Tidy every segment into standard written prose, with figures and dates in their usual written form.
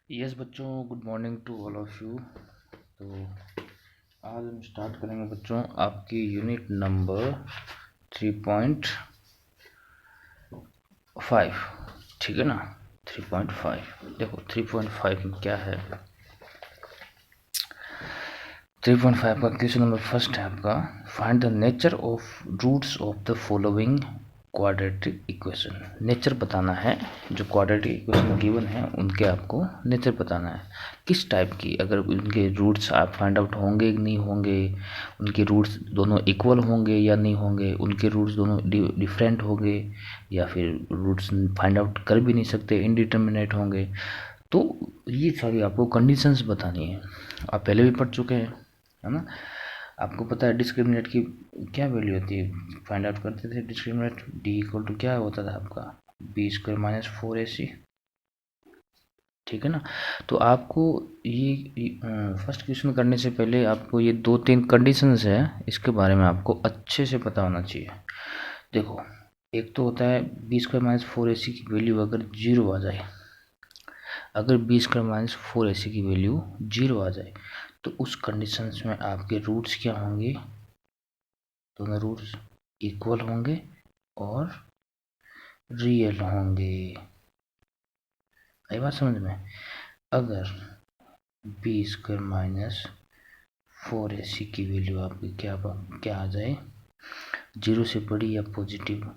Yes बच्चों, good morning to all of you. तो आज हम स्टार्ट करेंगे बच्चों आपकी यूनिट नंबर 3.5। ठीक है ना, 3.5। देखो 3.5 में क्या है। 3.5 का क्वेश्चन नंबर फर्स्ट है आपका, find the nature of roots of the following quadratic equation. Nature बताना है, जो क्वाड्रेटिक इक्वेशन गिवन है उनके आपको नेचर बताना है, किस टाइप की, अगर उनके रूट्स आप फाइंड आउट होंगे कि नहीं होंगे, उनके रूट्स दोनों इक्वल होंगे या नहीं होंगे, उनके रूट्स दोनों डिफरेंट होंगे या फिर रूट्स फाइंड आउट कर भी नहीं सकते, इनडिटर्मिनेट होंगे। तो ये सारी आपको कंडीशंस बतानी है। आप पहले भी पढ़ चुके हैं, है ना। आपको पता है डिस्क्रिमिनेट की क्या वैल्यू होती है, फाइंड आउट करते थे डिस्क्रिमिनेट। डी इक्वल टू क्या होता था आपका, बी स्क्वायर माइनस 4ac। ठीक है ना। तो आपको ये फर्स्ट क्वेश्चन करने से पहले आपको ये 2-3 कंडीशंस है, इसके बारे में आपको अच्छे से पता होना चाहिए। देखो, एक तो होता है बी स्क्वायर माइनस 4ac की वैल्यू अगर जीरो आ जाए, अगर बी स्क्वायर माइनस 4ac की वैल्यू जीरो आ जाए तो उस कंडीशंस में आपके रूट्स क्या होंगे, दोनों रूट्स इक्वल होंगे और रियल होंगे। आई बात समझ में। अगर बी स्क्वायर माइनस 4ac की वैल्यू आपकी क्या आ जाए, जीरो से बड़ी या पॉजिटिव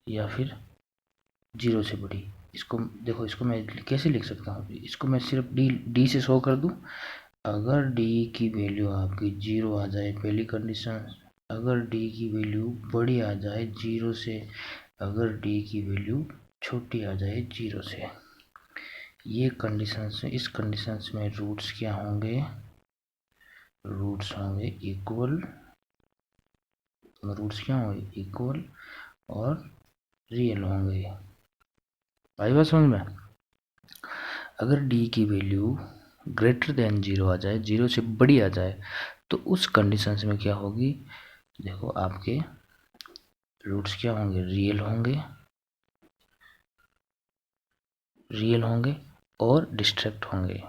या फिर जीरो से बड़ी। इसको देखो, इसको मैं कैसे लिख सकता हूँ, इसको मैं सिर्फ डी से शो कर दूँ। अगर डी की वैल्यू आपकी जीरो आ जाए, पहली कंडीशन। अगर डी की वैल्यू बड़ी आ जाए जीरो से, अगर डी की वैल्यू छोटी आ जाए जीरो से, ये कंडीशंस, इस कंडीशंस में रूट्स क्या होंगे, रूट्स होंगे इक्वल, रूट्स क्या होंगे इक्वल और रियल होंगे। आई बात समझ में। अगर डी की वैल्यू ग्रेटर देन जीरो आ जाए, जीरो से बड़ी आ जाए, तो उस कंडीशंस में क्या होगी, देखो आपके रूट्स क्या होंगे, रियल होंगे और डिस्ट्रैक्ट होंगे।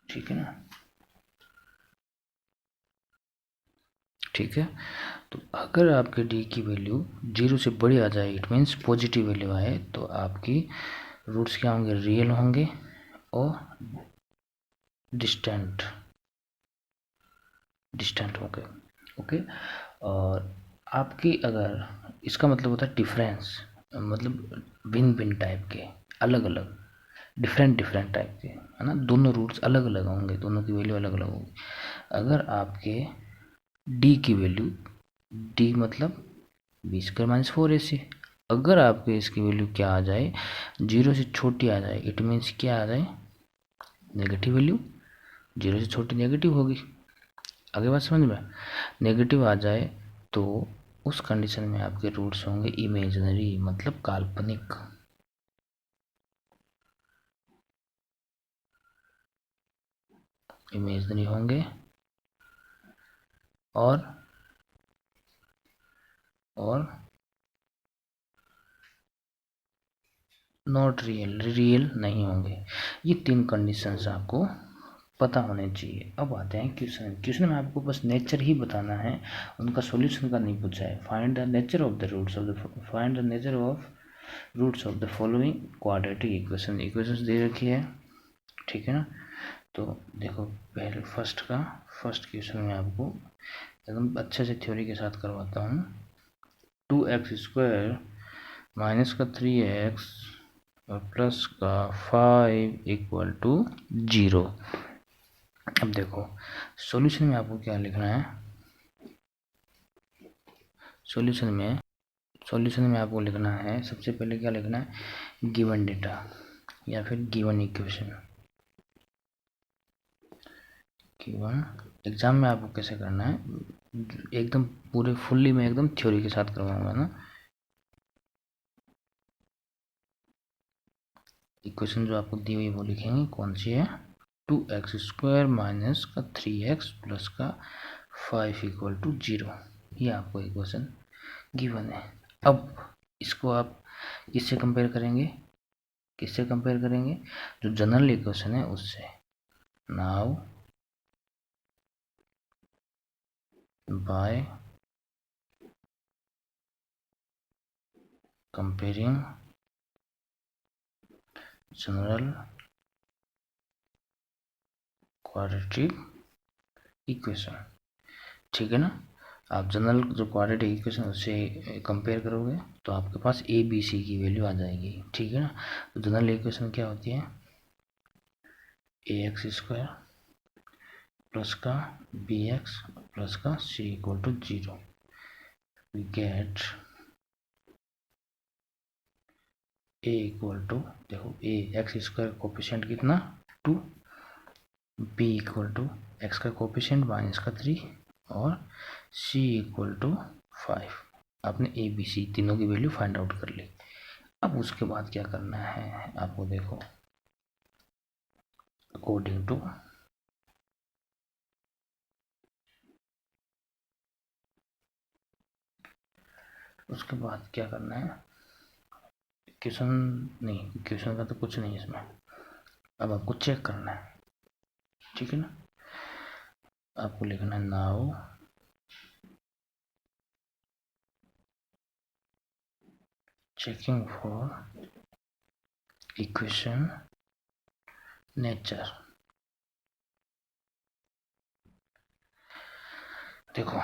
ठीक है ना, ठीक है। तो अगर आपके डी की वैल्यू जीरो से बड़ी आ जाए, इट मीन्स पॉजिटिव वैल्यू आए, तो आपकी रूट्स क्या होंगे, रियल होंगे और डिस्टेंट होंगे। ओके। और आपकी, अगर इसका मतलब होता है डिफरेंस, मतलब भिन्न भिन्न टाइप के, अलग अलग, डिफरेंट टाइप के, है ना। दोनों रूट्स अलग अलग होंगे, दोनों की वैल्यू अलग अलग होगी। अगर आपके डी की वैल्यू, डी मतलब बी स्क्वायर माइनस 4ac, अगर आपके इसकी वैल्यू क्या आ जाए, जीरो से छोटी आ जाए, इट मीन्स क्या आ जाए, नेगेटिव वैल्यू, जीरो से छोटी नेगेटिव होगी। आगे बात समझ में। नेगेटिव आ जाए तो उस कंडीशन में आपके रूट्स होंगे इमेजिनरी, मतलब काल्पनिक। इमेजिनरी होंगे और नॉट रियल नहीं होंगे। ये 3 कंडीशंस आपको पता होने चाहिए। अब आते हैं क्वेश्चन में आपको बस नेचर ही बताना है, उनका सॉल्यूशन का नहीं पूछा है। Find the nature of the roots of the, find the nature of roots of the following quadratic equation. Equations दे रखी है, ठीक है ना। तो देखो, पहले फर्स्ट क्वेश्चन में आपको एकदम अच्छे से थ्योरी के साथ करवाता हूँ। 2x² माइनस का 3x और प्लस का 5 इक्वल टू 0। अब देखो, सॉल्यूशन में आपको क्या लिखना है, सॉल्यूशन में आपको लिखना है, सबसे पहले क्या लिखना है, गिवन डेटा या फिर गिवन इक्वेशन। गिवन एग्जाम में आपको कैसे करना है, एकदम पूरे फुल्ली में एकदम थ्योरी के साथ करवाऊंगा ना। इक्वेशन जो आपको दी हुई वो लिखेंगे, कौन सी है, 2x² माइनस का 3x प्लस का 5 इक्वल टू 0, ये आपको इक्वेशन गिवन है। अब इसको आप किससे कंपेयर करेंगे, जो जनरल इक्वेशन है उससे। Now by comparing general quadratic equation, ठीक है ना। आप जनरल जो क्वाड्रेटिक इक्वेशन उससे कंपेयर करोगे तो आपके पास ए बी सी की वैल्यू आ जाएगी, ठीक है ना। तो जनरल इक्वेशन क्या होती है, ax² प्लस का bx प्लस का c equal to 0, we get a equal to, देखो ax² कोफिशिएंट कितना 2, b इक्वल टू x का कोफिशिएंट माइनस का 3 और c इक्वल टू 5। आपने ए बी सी तीनों की वैल्यू फाइंड आउट कर ली। अब उसके बाद क्या करना है आपको, देखो अकॉर्डिंग टू उसके बाद क्या करना है, इक्वेशन का तो कुछ नहीं इसमें, अब आपको चेक करना है, ठीक है ना। आपको लिखना है now checking for equation nature. देखो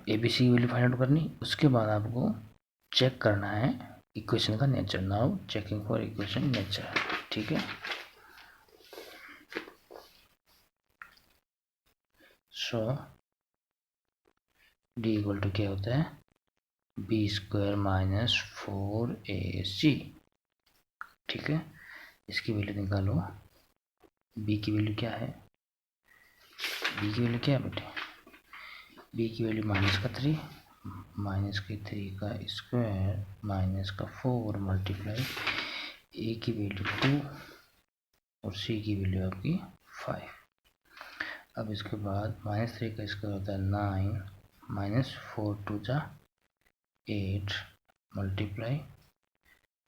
एबीसी की वैल्यू फाइंड आउट करनी, उसके बाद आपको चेक करना है इक्वेशन का nature. Now checking for equation nature, ठीक है। सो डी इक्वल टू क्या होता है, b² माइनस 4ac, ठीक है। इसकी वैल्यू निकालो, b की वैल्यू क्या है, बेटे, b की वैल्यू माइनस का 3, माइनस के 3 का स्क्वायर माइनस का 4 मल्टीप्लाई a की वैल्यू 2 और c की वैल्यू आपकी 5। अब इसके बाद -3 का स्क्वायर होता है 9, माइनस 4 2 जा 8 मल्टीप्लाई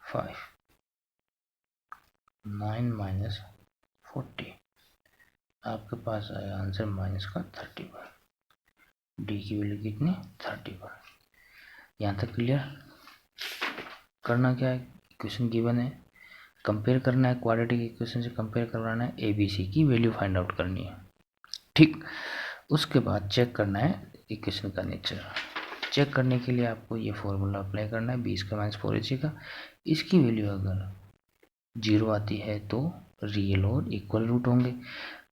5, 9 माइनस 40, आपके पास आया आंसर माइनस का 31। डी की वैल्यू कितनी, 31। यहाँ तक क्लियर। करना क्या है, इक्वेशन गिवन है, कंपेयर करना है, क्वाड्रेटिक इक्वेशन से कंपेयर करवाना है, ए बी सी की वैल्यू फाइंड आउट करनी है, ठीक। उसके बाद चेक करना है इक्वेशन का नेचर। चेक करने के लिए आपको ये फॉर्मूला अप्लाई करना है, 20 का माइनस 4ac का। इसकी वैल्यू अगर 0 आती है तो रियल और इक्वल रूट होंगे,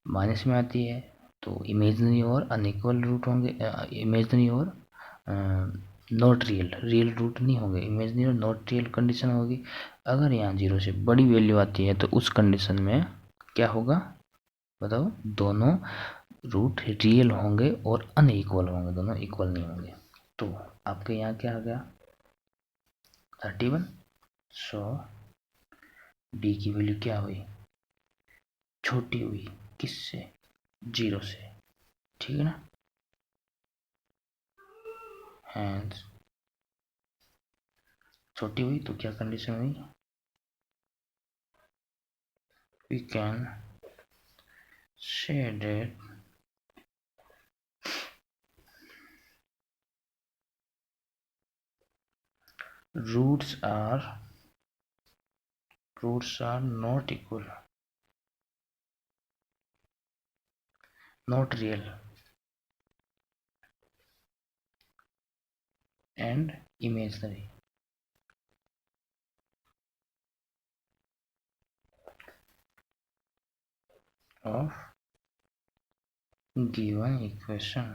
माइनस में आती है तो इमेजनरी और अनइक्वल रूट होंगे, इमेजनरी और नॉट रियल रूट नहीं होंगे, इमेजनरी और नॉट रियल कंडीशन होगी। अगर यहाँ 0 से बड़ी वैल्यू आती है तो उस कंडीशन में क्या होगा बताओ, दोनों रूट रियल होंगे और अनइक्वल होंगे, दोनों इक्वल नहीं होंगे। तो आपके यहाँ क्या आ गया 31। सो डी की वैल्यू क्या हुई, छोटी हुई, किससे, 0 से, ठीक है ना। हैंस छोटी हुई तो क्या कंडीशन हुई, we can say that roots are not equal, not real and imaginary. Of given equation,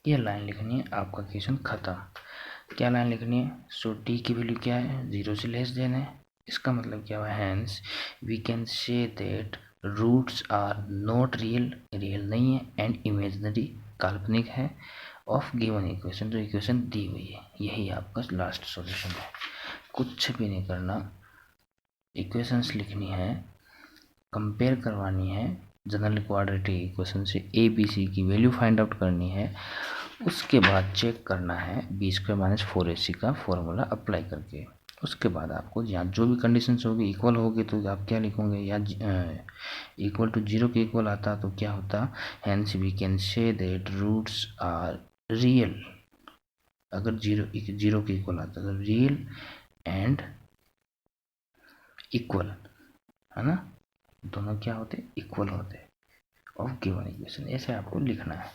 ये लाइन लिखनी है, आपका क्वेश्चन खत्म। क्या लाइन लिखनी है, सो डी की वैल्यू क्या है, 0 से लेस देन है, इसका मतलब क्या हुआ, hence we can say that roots are not real, real नहीं है, एंड इमेजनरी, काल्पनिक है, ऑफ गिवन इक्वेशन, जो इक्वेशन दी हुई है। यही आपका लास्ट सॉल्यूशन है, कुछ भी नहीं करना, इक्वेशंस लिखनी है, कंपेयर करवानी है जनरल क्वाड्रेटिक इक्वेशन से, ए बी सी की वैल्यू फाइंड आउट करनी है, उसके बाद चेक करना है बी स्क्वायर माइनस 4ac का फॉर्मूला अप्लाई करके। उसके बाद आपको यहाँ जो भी कंडीशंस होगी इक्वल होगी तो आप क्या लिखोगे, या इक्वल टू जीरो के इक्वल आता तो क्या होता, hence we can say that roots are real. अगर जीरो के इक्वल आता तो रियल एंड इक्वल, है ना, दोनों क्या होते, इक्वल होते ऑफ गिवन इक्वेशन। ऐसे आपको लिखना है।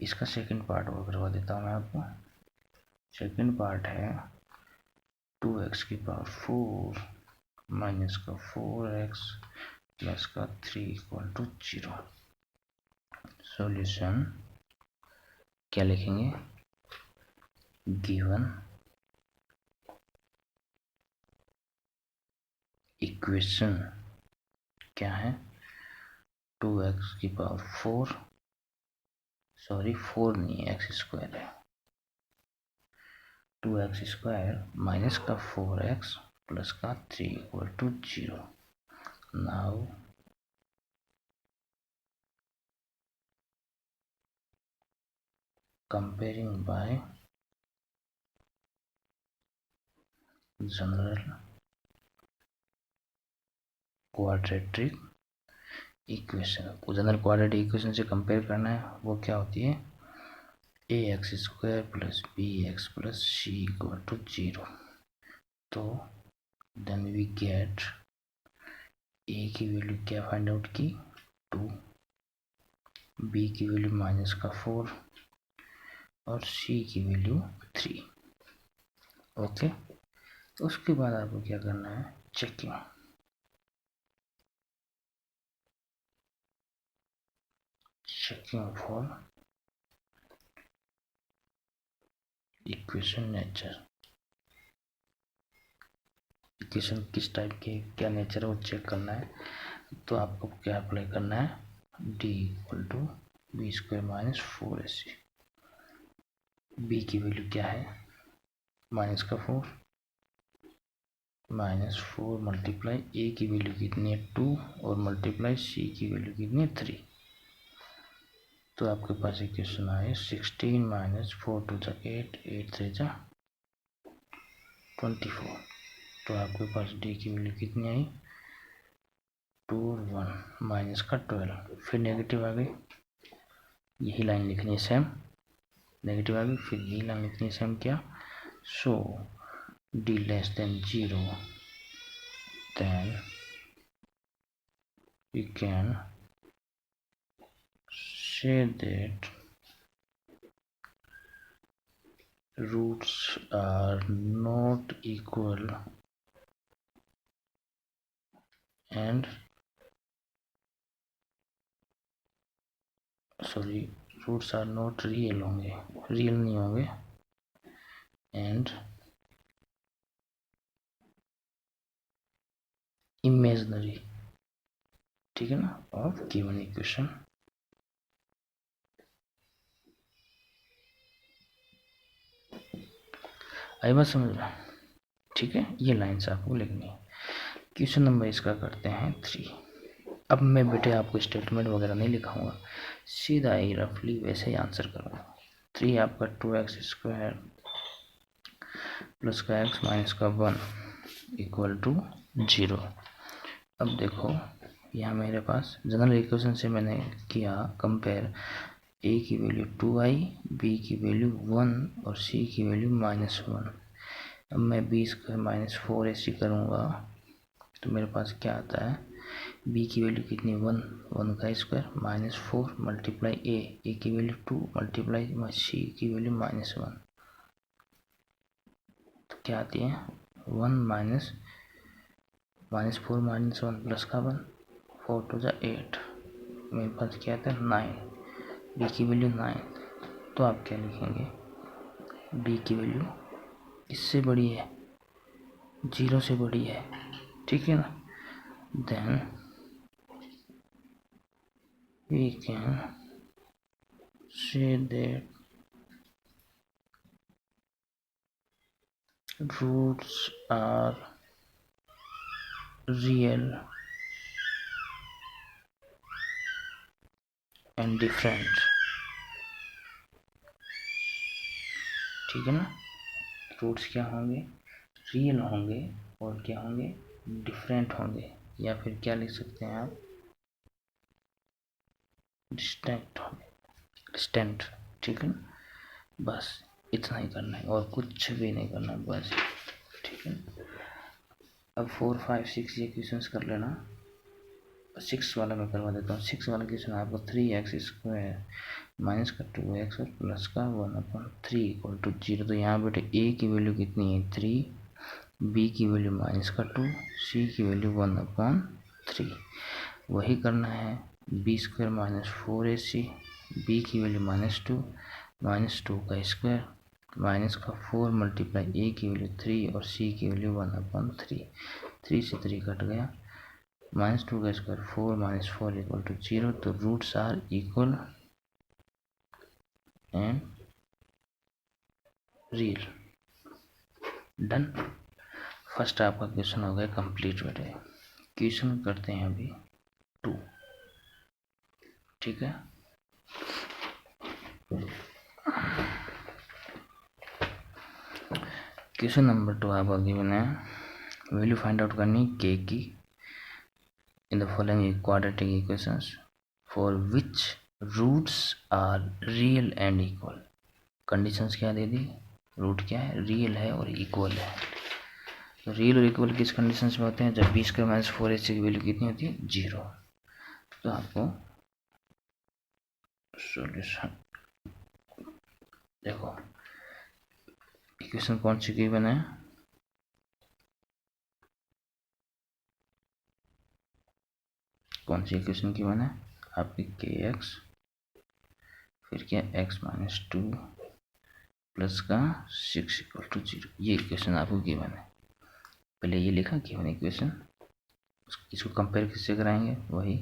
इसका सेकंड पार्ट वो करवा देता हूँ मैं आपको। सेकंड पार्ट है 2x की पावर 4 माइनस का 4x प्लस का 3 इक्वल टू 0। सॉल्यूशन क्या लिखेंगे, गिवन इक्वेशन क्या है, 2x की पावर 4, सॉरी 4 नहीं है, एक्स स्क्वायर है, 2x स्क्वायर माइनस का 4x प्लस का 3 equal to 0। Now comparing by general quadratic equation, general quadratic equation से कंपेयर करना है, वो क्या होती है, A X square plus B X plus C equal to 0। तो देन वी गेट ए की वैल्यू क्या फाइंड आउट की, 2, बी की वैल्यू माइनस का 4 और सी की वैल्यू 3। ओके, उसके बाद आपको क्या करना है, checking. Checking for equation nature, equation किस टाइप के क्या नेचर है वो चेक करना है। तो आपको क्या अप्लाई करना है, D equal to B square minus 4ac। B की वैल्यू क्या है, माइनस का 4 माइनस 4 मल्टीप्लाई ए की वैल्यू कितनी है 2 और मल्टीप्लाई सी की वैल्यू कितनी है 3। तो आपके पास इक्वेशन आए 16 माइनस 4 2 जा 8, 8 3 जा 24। तो आपके पास डी की वैल्यू कितनी आई 2 और 1 माइनस का 12, फिर नेगेटिव आ गई, यही लाइन लिखनी है सेम, नेगेटिव आ गई, फिर यही लाइन लिखनी है सेम, क्या, so D less than 0, then we can say that roots are not equal and roots are not real होंगे, रियल नहीं होंगे, एंड इमेजनरी, ठीक है ना, ऑफ गिवन इक्वेशन। आई बात समझ रहा, ठीक है, ये लाइन्स आपको लिखनी है। क्वेश्चन नंबर इसका करते हैं 3। अब मैं बेटे आपको स्टेटमेंट वगैरह नहीं लिखाऊंगा, सीधा ही रफली वैसे ही आंसर करूँगा। 3 आपका 2x स्क्वायर प्लस का x माइनस का 1 इक्वल टू 0। अब देखो यहाँ मेरे पास जनरल इक्वेशन से मैंने किया कंपेयर, a की वैल्यू 2i, b की वैल्यू 1 और c की वैल्यू -1। अब मैं b स्क्वायर माइनस 4ac करूँगा तो मेरे पास क्या आता है, b की वैल्यू कितनी 1, 1 का स्क्वायर माइनस 4 मल्टीप्लाई a की वैल्यू 2 मल्टीप्लाई c की वैल्यू -1, तो क्या आती है 1 माइनस 4 माइनस 1 प्लस का 1, 4 2 जा 8, मेरे पास क्या आता है 9, b की वैल्यू 9। तो आप क्या लिखेंगे, b की वैल्यू इससे बड़ी है, 0 से बड़ी है, ठीक है ना, then we can say that roots are real and different, ठीक है ना। रूट्स क्या होंगे, रियल होंगे और क्या होंगे, डिफरेंट होंगे, या फिर क्या लिख सकते हैं आप, डिस्टेंट होंगे, डिस्टेंट, ठीक है ना। बस इतना ही करना है और कुछ भी नहीं करना, बस, ठीक है। अब 4, 5, 6 ये क्वेश्चंस कर लेना। 6 वाला मैं करवा देता हूँ। 6 वाला क्वेश्चन आपको 3x² माइनस का 2x और प्लस का 1/3 इक्वल टू 0। तो यहाँ बेटे a की वैल्यू कितनी है 3, b की वैल्यू -2, c की वैल्यू 1/3। वही करना है b² -4ac, b की वैल्यू -2, -2 का स्क्वायर, माइनस का 4 मल्टीप्लाई a की वैल्यू 3 और c की वैल्यू 1/3। 3 से 3 कट गया, -2 का स्क्वायर 4 - 4 इक्वल टू 0। तो roots are equal and real. Done. First आपका क्वेश्चन हो गया कंप्लीट बेटे। क्वेश्चन करते हैं अभी 2, ठीक है। क्वेश्चन नंबर 2 आपका गिवन है, वैल्यू फाइंड आउट करनी के की in the following quadratic equations for which roots are real and equal. Conditions क्या दे दी, रूट क्या है, रियल है और इक्वल है। तो रियल और इक्वल किस कंडीशंस में होते हैं, जब b² -4ac की वैल्यू कितनी होती है 0। तो आपको सॉल्यूशन देखो, इक्वेशन कौन सी गिवन है, कौन सी इक्वेशन गिवन है आपकी kx, फिर क्या x - 2 प्लस का 6 इक्वल टू 0। ये इक्वेशन आपको गिवन है। पहले ये लिखा गिवन इक्वेशन, इसको कंपेयर किससे कराएंगे, वही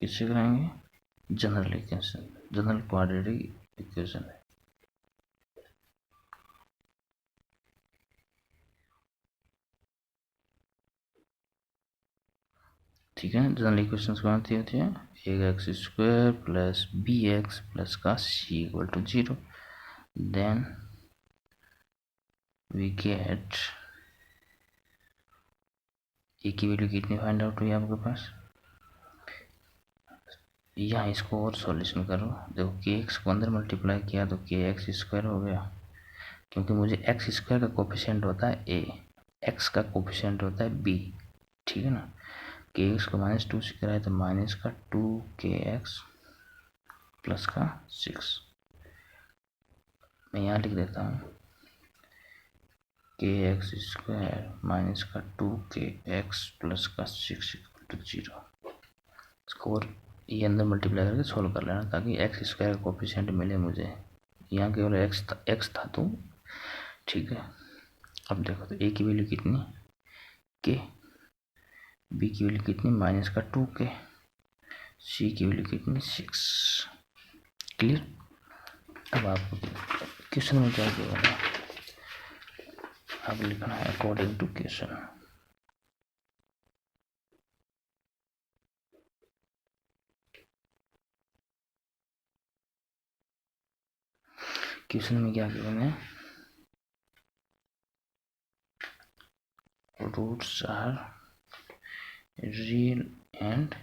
किससे कराएंगे, general equation, general quadratic equation है। ठीक है, जनरल इक्वेशन कौन सी होती है, x² प्लस bx प्लस का c equal to 0। Then we get A की वैल्यू कितनी फाइंड आउट हुई आपके पास, यहाँ इसको और सॉल्यूशन करो। देखो kx को अंदर मल्टीप्लाई किया तो kx² हो गया, क्योंकि मुझे x² का कोफिशिएंट होता है a, x का कोफिशिएंट होता है b, ठीक है ना। kx को -2 से कराए तो माइनस का 2kx प्लस का 6। मैं यहाँ लिख देता हूँ kx² माइनस का 2kx प्लस का 6 इक्वल टू 0। स्कोर ये अंदर मल्टीप्लाई करके सोल्व कर लेना, ताकि x² का कोफिशिएंट मिले मुझे। यहाँ केवल x था तो ठीक है। अब देखो तो a की वैल्यू कितनी k, b की वैल्यू कितनी -का 2k, c की वैल्यू कितनी 6। क्लियर। अब आपको क्वेश्चन में क्या किया होगा, अब लिखना है अकॉर्डिंग टू क्वेश्चन। क्वेश्चन में क्या गिवन है, roots are real and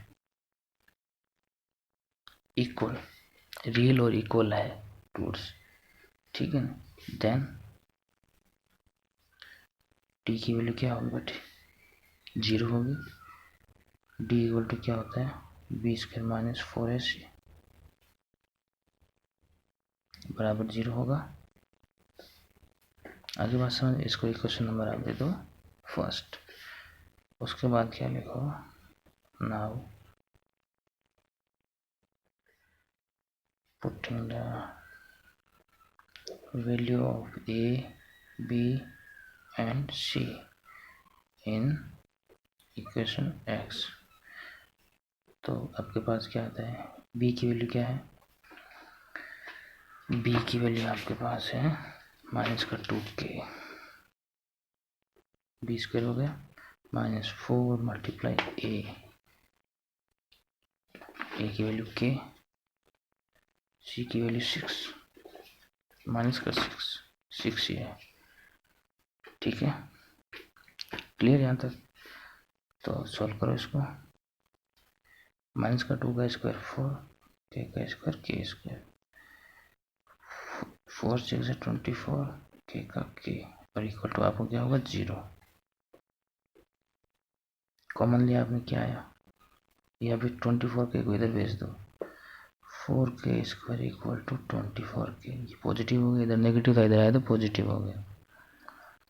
equal, real और इक्वल है रूट्स, ठीक है ना। देन डी की वैल्यू क्या होगी बेटे 0 होगी, डी इक्वल टू क्या होता है b² -4ac बराबर 0 होगा। आगे बात समझ, इसको इक्वेशन नंबर आप दे दो फर्स्ट। उसके बाद क्या लिखो, now putting the value of a, b and c in equation x। तो आपके पास क्या आता है, b की वैल्यू क्या है बी की वैल्यू आपके पास है माइनस का 2k, बी स्क्वायर हो गया माइनस 4 मल्टीप्लाई ए की वैल्यू k, सी की वैल्यू 6 माइनस का 6 ही है। ठीक है, क्लियर यहाँ तक? तो सॉल्व करो इसको। माइनस का 2 का स्क्वायर 4, k का स्क्वायर k स्क्वायर, 4 6 24, k का k और इक्वल टू आपको क्या होगा 0। कॉमन लिया आपने, क्या आया? या फिर 24 के को इधर भेज दो, 4k square equal to 24k, ये पॉजिटिव हो गया, इधर नेगेटिव था इधर आया तो पॉजिटिव हो गया।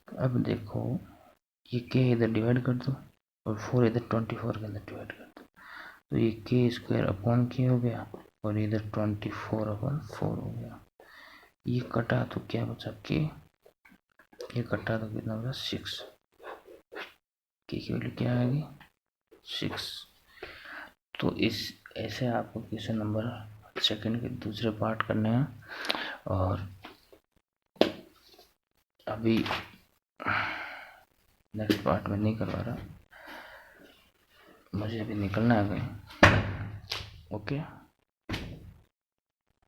तो अब देखो ये k इधर डिवाइड कर दो और 4 इधर 24 के अंदर डिवाइड कर दो, तो ये k स्क्वायर अपॉन k हो गया और इधर 24 अपॉन 4 हो गया। ये कटा तो क्या बचा k, ये कटा तो कितना बचा 6, k की वैल्यू क्या आएगी 6। तो इस ऐसे आपको क्वेश्चन नंबर सेकंड के दूसरे पार्ट करने हैं। और अभी नेक्स्ट पार्ट में नहीं करवा रहा, मुझे अभी निकलना है कहीं। ओके।